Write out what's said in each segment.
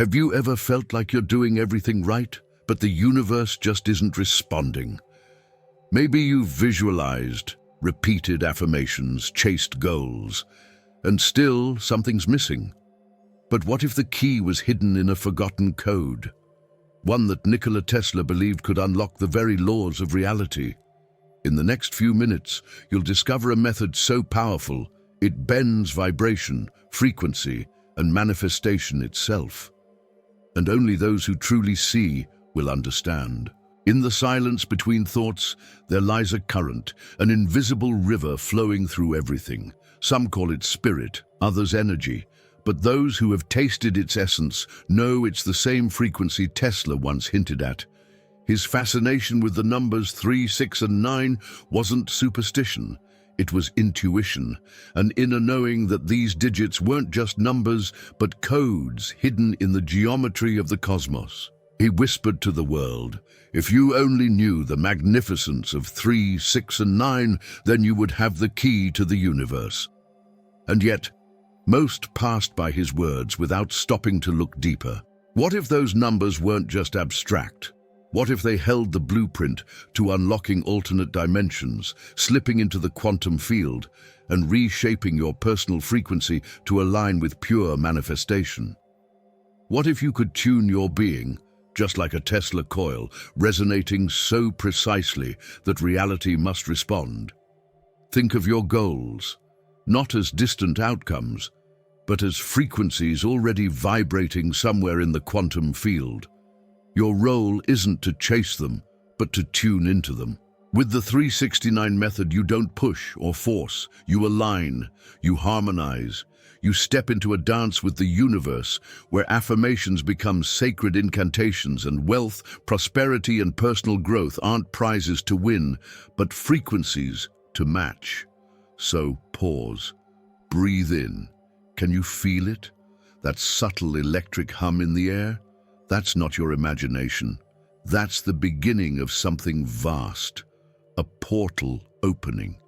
Have you ever felt like you're doing everything right, but the universe just isn't responding? Maybe you've visualized, repeated affirmations, chased goals, and still something's missing. But what if the key was hidden in a forgotten code? One that Nikola Tesla believed could unlock the very laws of reality. In the next few minutes, you'll discover a method so powerful, it bends vibration, frequency, and manifestation itself. And only those who truly see will understand. In the silence between thoughts, there lies a current, an invisible river flowing through everything. Some call it spirit, others energy. But those who have tasted its essence know it's the same frequency Tesla once hinted at. His fascination with the numbers 3, 6, and 9 wasn't superstition. It was intuition, an inner knowing that these digits weren't just numbers, but codes hidden in the geometry of the cosmos. He whispered to the world, "If you only knew the magnificence of 3, 6, and 9, then you would have the key to the universe." And yet, most passed by his words without stopping to look deeper. What if those numbers weren't just abstract? What if they held the blueprint to unlocking alternate dimensions, slipping into the quantum field, and reshaping your personal frequency to align with pure manifestation? What if you could tune your being, just like a Tesla coil, resonating so precisely that reality must respond? Think of your goals, not as distant outcomes, but as frequencies already vibrating somewhere in the quantum field. Your role isn't to chase them, but to tune into them. With the 369 method, you don't push or force, you align, you harmonize, you step into a dance with the universe where affirmations become sacred incantations and wealth, prosperity, and personal growth aren't prizes to win, but frequencies to match. So pause, breathe in. Can you feel it? That subtle electric hum in the air? That's not your imagination. That's the beginning of something vast, a portal opening.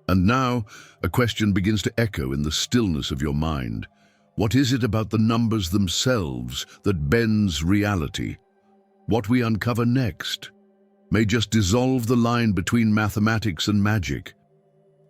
And now, a question begins to echo in the stillness of your mind. What is it about the numbers themselves that bends reality? What we uncover next may just dissolve the line between mathematics and magic.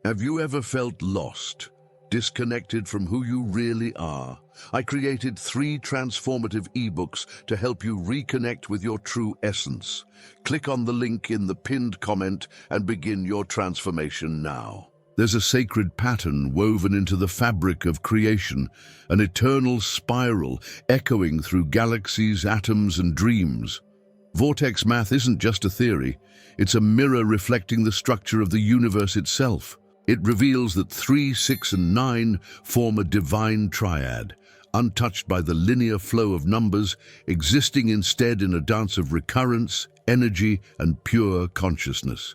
Have you ever felt lost, disconnected from who you really are? I created 3 transformative ebooks to help you reconnect with your true essence. Click on the link in the pinned comment and begin your transformation now. There's a sacred pattern woven into the fabric of creation, an eternal spiral echoing through galaxies, atoms, and dreams. Vortex Math isn't just a theory, it's a mirror reflecting the structure of the universe itself. It reveals that 3, 6, and 9 form a divine triad, untouched by the linear flow of numbers, existing instead in a dance of recurrence, energy, and pure consciousness.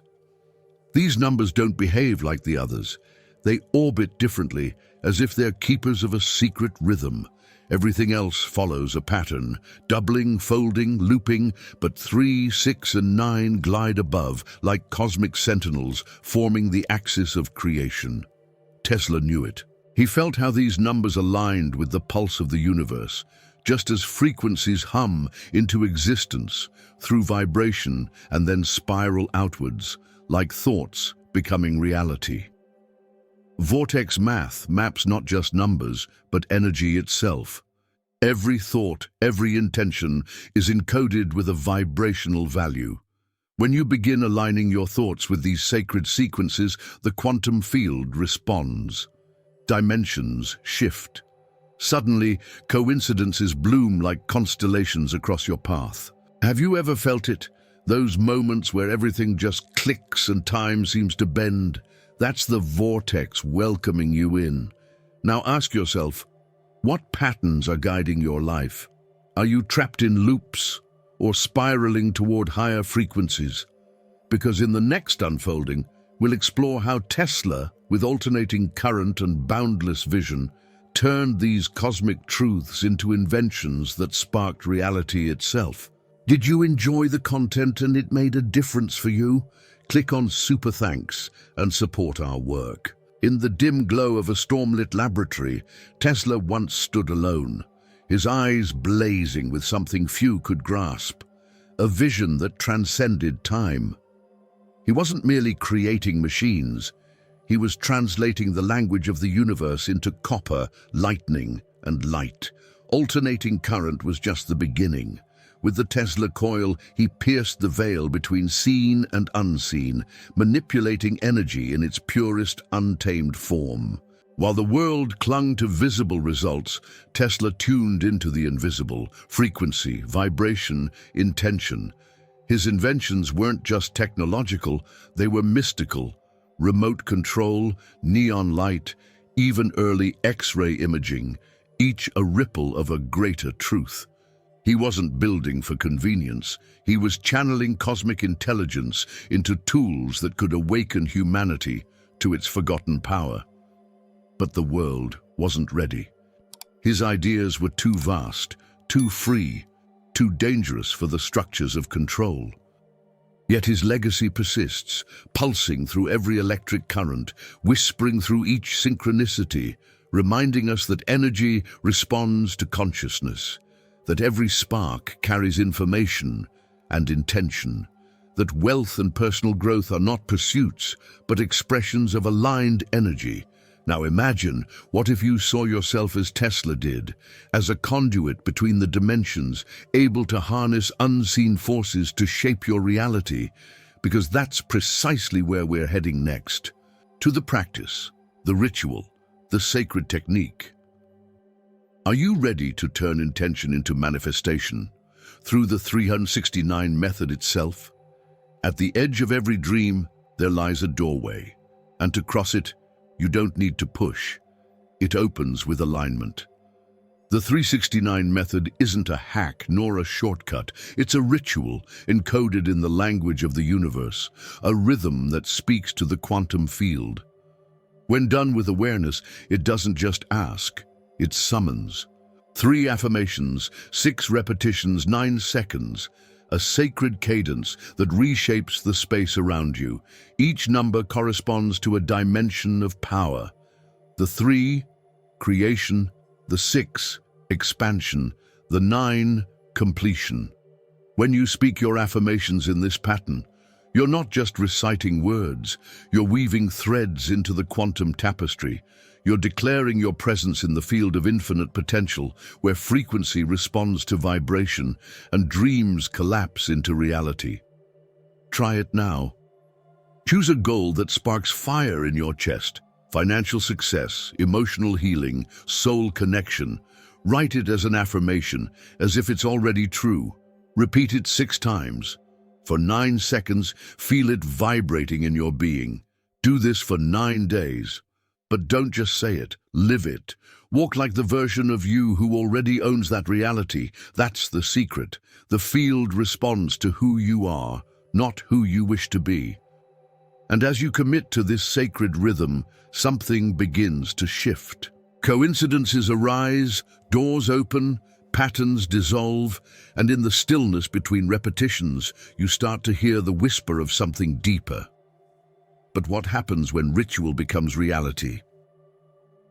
These numbers don't behave like the others. They orbit differently, as if they're keepers of a secret rhythm. Everything else follows a pattern, doubling, folding, looping, but 3, 6, and 9 glide above, like cosmic sentinels, forming the axis of creation. Tesla knew it. He felt how these numbers aligned with the pulse of the universe, just as frequencies hum into existence through vibration and then spiral outwards, like thoughts becoming reality. Vortex Math maps not just numbers, but energy itself. Every thought, every intention is encoded with a vibrational value. When you begin aligning your thoughts with these sacred sequences, the quantum field responds. Dimensions shift. Suddenly, coincidences bloom like constellations across your path. Have you ever felt it? Those moments where everything just clicks and time seems to bend? That's the vortex welcoming you in. Now ask yourself, what patterns are guiding your life? Are you trapped in loops or spiraling toward higher frequencies? Because in the next unfolding, we'll explore how Tesla, with alternating current and boundless vision, turned these cosmic truths into inventions that sparked reality itself. Did you enjoy the content and it made a difference for you? Click on Super Thanks and support our work. In the dim glow of a stormlit laboratory, Tesla once stood alone. his eyes blazing with something few could grasp, a vision that transcended time. He wasn't merely creating machines, he was translating the language of the universe into copper, lightning, and light. Alternating current was just the beginning. With the Tesla coil, he pierced the veil between seen and unseen, manipulating energy in its purest, untamed form. While the world clung to visible results, Tesla tuned into the invisible: frequency, vibration, intention. His inventions weren't just technological, they were mystical. Remote control, neon light, even early X-ray imaging, each a ripple of a greater truth. He wasn't building for convenience, he was channeling cosmic intelligence into tools that could awaken humanity to its forgotten power. But the world wasn't ready. His ideas were too vast, too free, too dangerous for the structures of control. Yet his legacy persists, pulsing through every electric current, whispering through each synchronicity, reminding us that energy responds to consciousness, that every spark carries information and intention, that wealth and personal growth are not pursuits, but expressions of aligned energy. Now imagine, what if you saw yourself as Tesla did, as a conduit between the dimensions, able to harness unseen forces to shape your reality? Because that's precisely where we're heading next. To the practice, the ritual, the sacred technique. Are you ready to turn intention into manifestation through the 369 method itself? At the edge of every dream, there lies a doorway, and to cross it, you don't need to push. It opens with alignment. The 369 method isn't a hack nor a shortcut. It's a ritual encoded in the language of the universe, a rhythm that speaks to the quantum field. When done with awareness, it doesn't just ask, it summons. 3 affirmations, 6 repetitions, 9 seconds, a sacred cadence that reshapes the space around you. Each number corresponds to a dimension of power. The 3, creation; the 6, expansion; the 9, completion. When you speak your affirmations in this pattern, you're not just reciting words, you're weaving threads into the quantum tapestry. You're declaring your presence in the field of infinite potential, where frequency responds to vibration and dreams collapse into reality. Try it now. Choose a goal that sparks fire in your chest: financial success, emotional healing, soul connection. Write it as an affirmation, as if it's already true. Repeat it 6 times. For 9 seconds, feel it vibrating in your being. Do this for 9 days. But don't just say it, live it. Walk like the version of you who already owns that reality. That's the secret. The field responds to who you are, not who you wish to be. And as you commit to this sacred rhythm, something begins to shift. Coincidences arise, doors open, patterns dissolve, and in the stillness between repetitions, you start to hear the whisper of something deeper. But what happens when ritual becomes reality?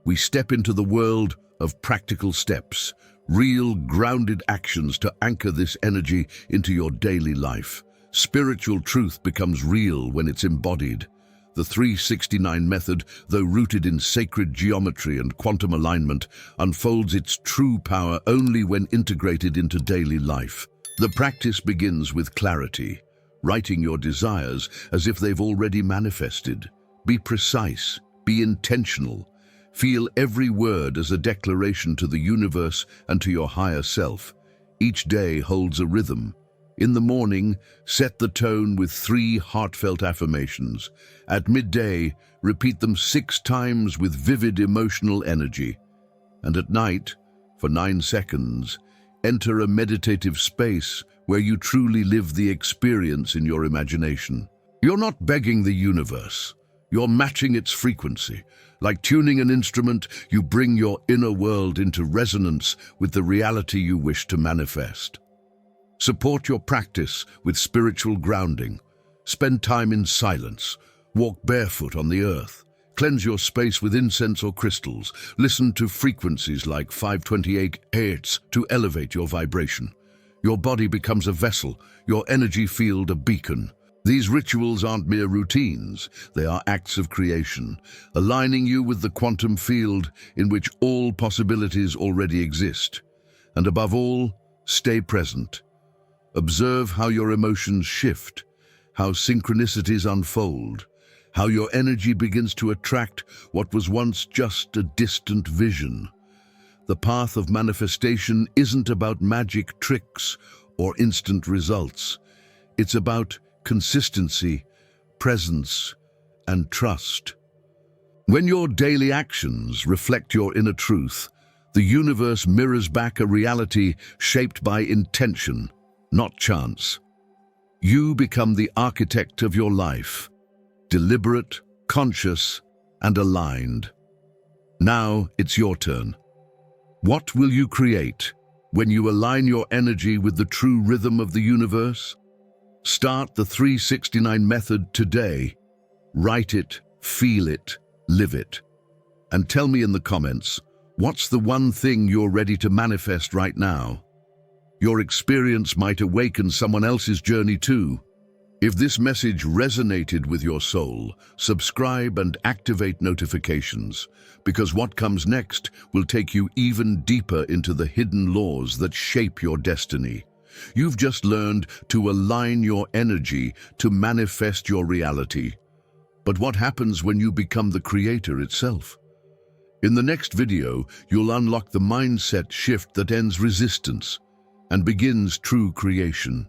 We step into the world of practical steps, real, grounded actions to anchor this energy into your daily life. Spiritual truth becomes real when it's embodied. The 369 method, though rooted in sacred geometry and quantum alignment, unfolds its true power only when integrated into daily life. The practice begins with clarity, writing your desires as if they've already manifested. Be precise, be intentional. Feel every word as a declaration to the universe and to your higher self. Each day holds a rhythm. In the morning, set the tone with 3 heartfelt affirmations. At midday, repeat them 6 times with vivid emotional energy. And at night, for 9 seconds, enter a meditative space where you truly live the experience in your imagination. You're not begging the universe. You're matching its frequency. Like tuning an instrument, you bring your inner world into resonance with the reality you wish to manifest. Support your practice with spiritual grounding. Spend time in silence. Walk barefoot on the earth. Cleanse your space with incense or crystals. Listen to frequencies like 528 Hz to elevate your vibration. Your body becomes a vessel, your energy field a beacon. These rituals aren't mere routines, they are acts of creation, aligning you with the quantum field in which all possibilities already exist. And above all, stay present. Observe how your emotions shift, how synchronicities unfold, how your energy begins to attract what was once just a distant vision. The path of manifestation isn't about magic tricks or instant results. It's about consistency, presence, and trust. When your daily actions reflect your inner truth, the universe mirrors back a reality shaped by intention, not chance. You become the architect of your life, deliberate, conscious, and aligned. Now it's your turn. What will you create when you align your energy with the true rhythm of the universe? Start the 369 method today. Write it, feel it, live it. And tell me in the comments, what's the one thing you're ready to manifest right now? Your experience might awaken someone else's journey too. If this message resonated with your soul, subscribe and activate notifications, because what comes next will take you even deeper into the hidden laws that shape your destiny. You've just learned to align your energy to manifest your reality. But what happens when you become the creator itself? In the next video, you'll unlock the mindset shift that ends resistance and begins true creation.